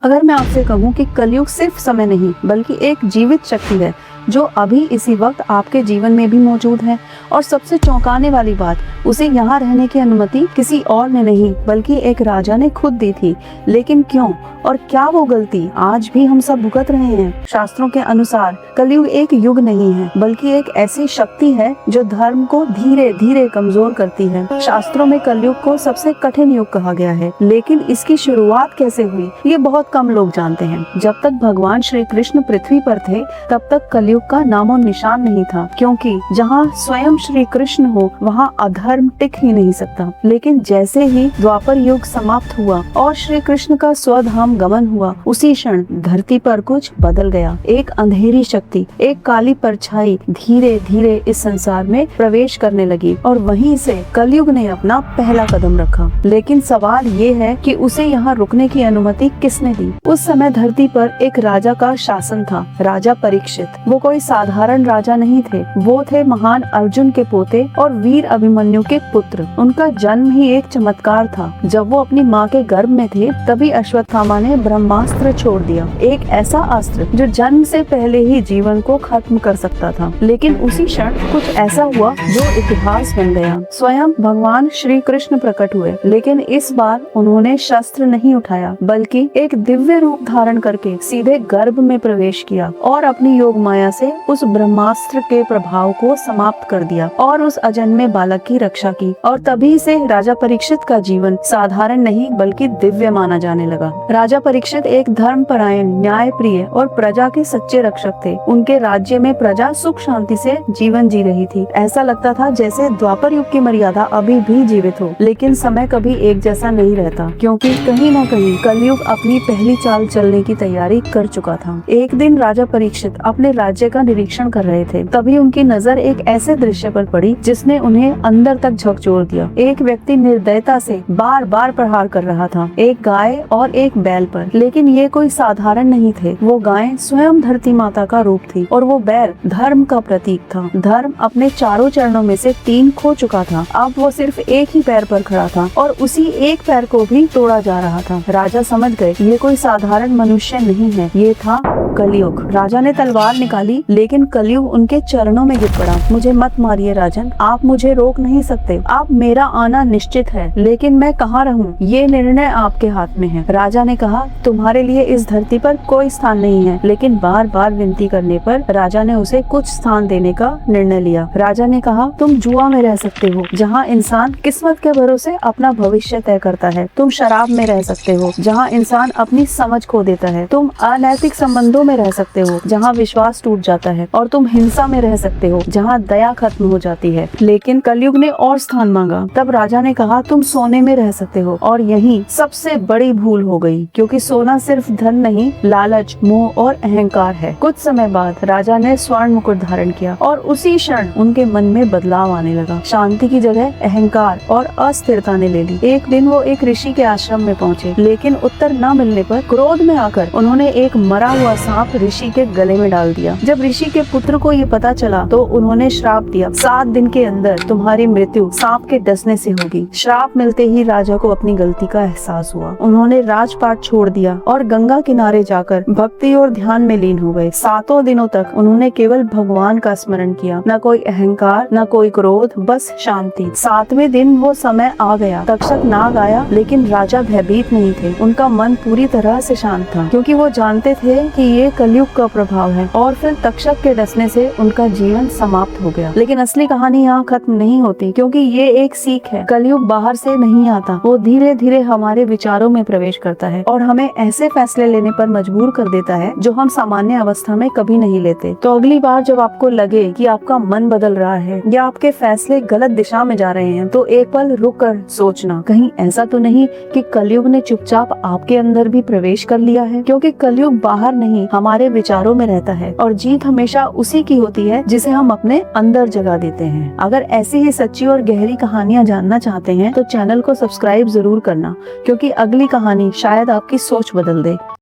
अगर मैं आपसे कहूँ कि कलयुग सिर्फ समय नहीं बल्कि एक जीवित शक्ति है जो अभी इसी वक्त आपके जीवन में भी मौजूद है। और सबसे चौंकाने वाली बात, उसे यहाँ रहने की अनुमति किसी और ने नहीं बल्कि एक राजा ने खुद दी थी। लेकिन क्यों और क्या वो गलती आज भी हम सब भुगत रहे हैं? शास्त्रों के अनुसार कलयुग एक युग नहीं है बल्कि एक ऐसी शक्ति है जो धर्म को धीरे धीरे कमजोर करती है। शास्त्रों में कलयुग को सबसे कठिन युग कहा गया है, लेकिन इसकी शुरुआत कैसे हुई ये बहुत कम लोग जानते हैं। जब तक भगवान श्री कृष्ण पृथ्वी पर थे तब तक कलयुग का नामो निशान नहीं था, क्योंकि जहाँ स्वयं श्री कृष्ण हो वहाँ अधर्म टिक ही नहीं सकता। लेकिन जैसे ही द्वापर युग समाप्त हुआ और श्री कृष्ण का स्वधाम गमन हुआ, उसी क्षण धरती पर कुछ बदल गया। एक अंधेरी शक्ति, एक काली परछाई धीरे धीरे इस संसार में प्रवेश करने लगी और वहीं से कलयुग ने अपना पहला कदम रखा। लेकिन सवाल ये है कि उसे यहाँ रुकने की अनुमति किसने दी? उस समय धरती पर एक राजा का शासन था, राजा परीक्षित। वो कोई साधारण राजा नहीं थे, वो थे महान अर्जुन के पोते और वीर अभिमन्यु के पुत्र। उनका जन्म ही एक चमत्कार था। जब वो अपनी माँ के गर्भ में थे तभी अश्वत्थामा ने ब्रह्मास्त्र छोड़ दिया, एक ऐसा अस्त्र जो जन्म से पहले ही जीवन को खत्म कर सकता था। लेकिन उसी क्षण कुछ ऐसा हुआ जो इतिहास बन गया। स्वयं भगवान श्री कृष्ण प्रकट हुए, लेकिन इस बार उन्होंने शस्त्र नहीं उठाया बल्कि एक दिव्य रूप धारण करके सीधे गर्भ में प्रवेश किया और अपनी योग माया से उस ब्रह्मास्त्र के प्रभाव को समाप्त कर दिया और उस अजन्मे बालक की रक्षा की। और तभी से राजा परीक्षित का जीवन साधारण नहीं बल्कि दिव्य माना जाने लगा। राजा परीक्षित एक धर्मपरायण, न्यायप्रिय और प्रजा के सच्चे रक्षक थे। उनके राज्य में प्रजा सुख शांति से जीवन जी रही थी। ऐसा लगता था जैसे द्वापर युग की मर्यादा अभी भी जीवित हो। लेकिन समय कभी एक जैसा नहीं रहता, क्योंकि कहीं न कहीं कलयुग अपनी पहली चाल चलने की तैयारी कर चुका था। एक दिन राजा परीक्षित अपने राज्य का निरीक्षण कर रहे थे, तभी उनकी नजर एक ऐसे दृश्य पर पड़ी जिसने उन्हें अंदर तक झकझोर दिया। एक व्यक्ति निर्दयता से बार बार प्रहार कर रहा था, एक गाय और एक बैल पर। लेकिन ये कोई साधारण नहीं थे, वो गाय स्वयं धरती माता का रूप थी और वो बैल धर्म का प्रतीक था। धर्म अपने चारों चरणों में से 3 खो चुका था, अब वो सिर्फ एक ही पैर पर खड़ा था और उसी एक पैर को भी तोड़ा जा रहा था। राजा समझ गए ये कोई साधारण मनुष्य नहीं है, ये था कलयुग। राजा ने तलवार निकाली, लेकिन कलयुग उनके चरणों में गिर पड़ा। मुझे मत मारिए राजन, आप मुझे रोक नहीं सकते। आप मेरा आना निश्चित है, लेकिन मैं कहाँ रहूं ये निर्णय आपके हाथ में है। राजा ने कहा, तुम्हारे लिए इस धरती पर कोई स्थान नहीं है। लेकिन बार बार विनती करने पर राजा ने उसे कुछ स्थान देने का निर्णय लिया। राजा ने कहा, तुम जुआ में रह सकते हो, जहाँ इंसान किस्मत के भरोसे अपना भविष्य तय करता है। तुम शराब में रह सकते हो, जहाँ इंसान अपनी समझ खो देता है। तुम अनैतिक संबंधों में रह सकते हो, जहाँ विश्वास टूट जाता है। और तुम हिंसा में रह सकते हो, जहाँ दया खत्म हो जाती है। लेकिन कलयुग ने और स्थान मांगा। तब राजा ने कहा, तुम सोने में रह सकते हो। और यही सबसे बड़ी भूल हो गई, क्योंकि सोना सिर्फ धन नहीं, लालच, मोह और अहंकार है। कुछ समय बाद राजा ने स्वर्ण मुकुट धारण किया और उसी क्षण उनके मन में बदलाव आने लगा। शांति की जगह अहंकार और अस्थिरता ने ले ली। एक दिन वो एक ऋषि के आश्रम में पहुँचे, लेकिन उत्तर न मिलने पर क्रोध में आकर उन्होंने एक मरा हुआ सांप ऋषि के गले में डाल दिया। जब ऋषि के पुत्र को ये पता चला तो उन्होंने श्राप दिया, 7 दिन के अंदर तुम्हारी मृत्यु सांप के डसने से होगी। श्राप मिलते ही राजा को अपनी गलती का एहसास हुआ। उन्होंने राजपाट छोड़ दिया और गंगा किनारे जाकर भक्ति और ध्यान में लीन हो गए। 7 दिनों तक उन्होंने केवल भगवान का स्मरण किया, न कोई अहंकार, न कोई क्रोध, बस शांति। 7वें दिन वो समय आ गया। तक्षक नाग आया, लेकिन राजा भयभीत नहीं थे। उनका मन पूरी तरह से शांत था, क्योंकि वो जानते थे कि ये कलयुग का प्रभाव है। और फिर तक्षक के डसने से उनका जीवन समाप्त हो गया। लेकिन असली कहानी यहाँ खत्म नहीं होती, क्योंकि ये एक सीख है। कलयुग बाहर से नहीं आता, वो धीरे धीरे हमारे विचारों में प्रवेश करता है और हमें ऐसे फैसले लेने पर मजबूर कर देता है जो हम सामान्य अवस्था में कभी नहीं लेते। तो अगली बार जब आपको लगे कि आपका मन बदल रहा है या आपके फैसले गलत दिशा में जा रहे हैं, तो एक पल रुक कर सोचना, कहीं ऐसा तो नहीं कि कलयुग ने चुपचाप आपके अंदर भी प्रवेश कर लिया है। क्योंकि कलयुग बाहर नहीं, हमारे विचारों में रहता है और जीत हमेशा उसी की होती है जिसे हम अपने अंदर जगा देते हैं। अगर ऐसी ही सच्ची और गहरी कहानियाँ जानना चाहते हैं तो चैनल को सब्सक्राइब जरूर करना, क्योंकि अगली कहानी शायद आपकी सोच बदल दे।